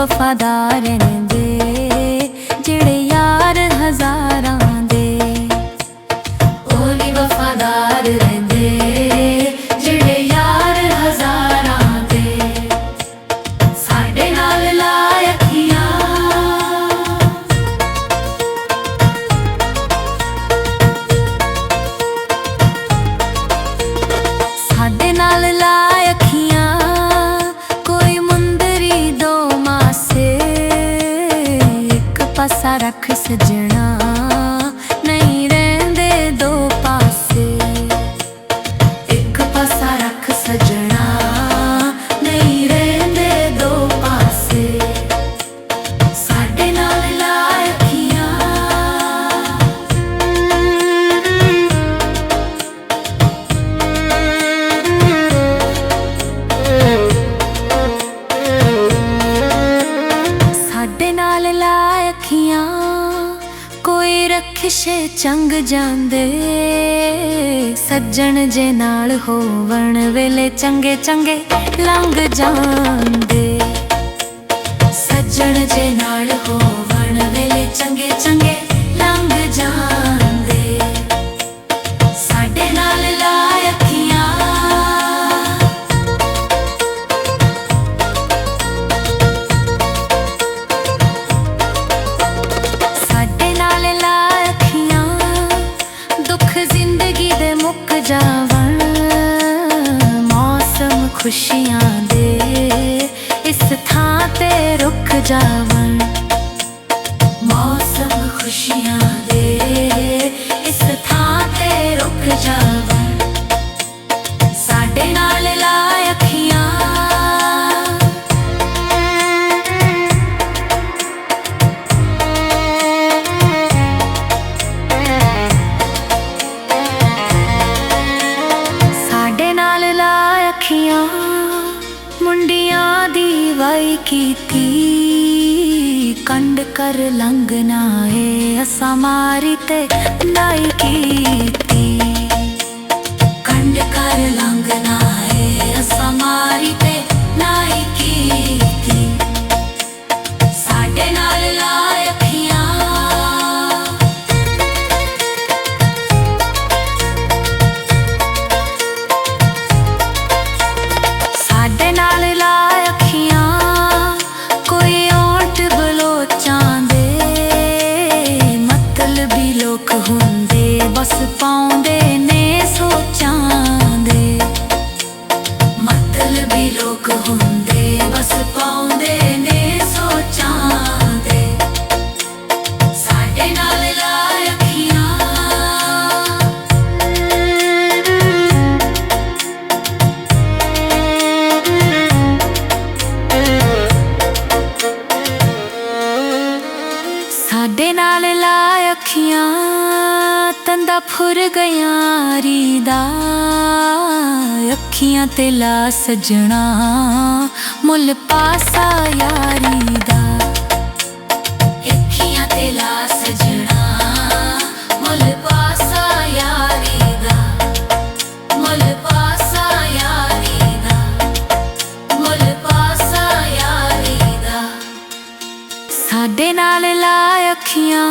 ਵਫਾਦਾਰ ਰਹਿੰਦੇ ਜਿਹੜੇ ਯਾਰ ਹਜ਼ਾਰਾਂ ਦੇ। ਉਹ ਵੀ ਵਫਾਦਾਰ ਰਹਿੰਦੇ ਜਿਹੜੇ ਯਾਰ ਹਜ਼ਾਰਾਂ ਦੇ। ਸਾਡੇ ਨਾਲ ਲਾਏ ਅੱਖੀਆਂ, ਸਾਡੇ ਨਾਲ ਲਾਏ ਅੱਖੀਆਂ, ਕੋਈ ਮੁੰਦਰੀ ਦੋ ਮਾਸੇ। ਇੱਕ ਪਾਸਾ ਰੱਖ ਸਜਣਾ, ਨਹੀਂ ਰਹਿੰਦੇ ਦੋ ਪਾਸੇ। ਇੱਕ ਪਾਸਾ ਰੱਖ ਸਜਣਾ, ਨਹੀਂ ਰਹਿੰਦੇ ਦੋ ਪਾਸੇ। ਸਾਡੇ ਨਾਲ ਲਾਏ ਅੱਖੀਆਂ, ਸਾਡੇ ਨਾਲ ਲਾਏ ਅੱਖੀਆਂ, ਕੋਈ ਰਖਸ਼ੇ ਚੰਗ ਜਾਂਦੇ। ਸੱਜਣ ਜੇ ਨਾਲ ਹੋਵਣ ਵੇਲੇ ਚੰਗੇ ਚੰਗੇ ਲੰਘ ਜਾਂਦੇ। ਸੱਜਣ ਜੇ ਨਾਲ ਹੋਵਣ ਵੇਲੇ ਚੰਗੇ ਚੰਗੇ ਲੰਘ ਜਾਂਦੇ। ਸਾਡੇ ਨਾਲ ਲਾਏ ਅੱਖੀਆਂ, ਸਾਡੇ ਨਾਲ ਲਾਏ ਅੱਖੀਆਂ, ਦੁੱਖ ਜ਼ਿੰਦਗੀ ਦੇ ਮੁੱਕ ਜਾਵਣ। ਮੌਸਮ ਖੁਸ਼ੀਆਂ ਦੇ ਇਸ ਥਾਂ ਤੇ ਰੁਕ ਜਾਵਣ। ਮੌਸਮ ਖੁਸ਼ੀਆਂ ਦੇ ਇਸ ਥਾਂ ਤੇ ਰੁਕ ਜਾਵਣ। ਸਾਡੇ ਨਾਲ ਲਾਏ ਅੱਖੀਆਂ, ਸਾਡੇ ਨਾਲ ਲਾਏ ਅੱਖੀਆਂ, ਮੁੰਡਿਆਂ ਦੀ ਵਾਈ ਕੀਤੀ। ਕੰਡ ਕਰ ਲੰਘਣਾ ਏ ਅਸਾਂ ਮਾਰੀ ਤੇ ਨਾਈ ਕੀਤੀ। ਕੰਡ ਕਰ ਲੰਘਣਾ ਏ ਅਸਾਂ ਮਾਰੀ ਤੇ ਨਾਈ ਕੀਤੀ। ਸਾਡੇ ਨਾਲ ਲਾਏ ਅੱਖੀਆਂ, ਸਾਡੇ ਨਾਲ ਲਾਏ ਅੱਖੀਆਂ, ਕੋਈ ਓਂਠ ਬਲੋਚਾਂ ਦੇ। ਮਤਲਬੀ ਲੋਕ ਹੁੰਦੇ ਬਸ ਪਾਉਂਦੇ ਨੇ ਸੋਚਾਂ ਦੇ। ਮਤਲਬੀ ਲੋਕ ਹੁੰਦੇ ਬਸ ਪਾਉਂਦੇ ਨੇ ਸੋਚਾਂ ਦੇ। ਸਾਡੇ ਨਾਲ ਲਾਏ ਅੱਖੀਆਂ, ਸਾਡੇ ਨਾਲ ਲਾਏ ਅੱਖੀਆਂ, ਤੰਦਾ ਫੁਰ ਗਿਆ ਰੀ ਦਾ। ਅੱਖੀਆਂ ਤੇ ਲਾ ਸਜਣਾ, ਮੁੱਲ ਪਾਸਾ ਯਾਰੀ ਦਾ। ਅੱਖੀਆਂ ਤੇ ਲਾ ਸਜਣਾ, ਮੁੱਲ ਪਾਸਾ ਯਾਰੀ ਦਾ। ਮੁੱਲ ਪਾਸਾ ਯਾਰੀ ਦਾ, ਮੁੱਲ ਪਾਸਾ ਯਾਰੀ ਦਾ। ਸਾਡੇ ਨਾਲ ਲਾਏ ਅੱਖੀਆਂ,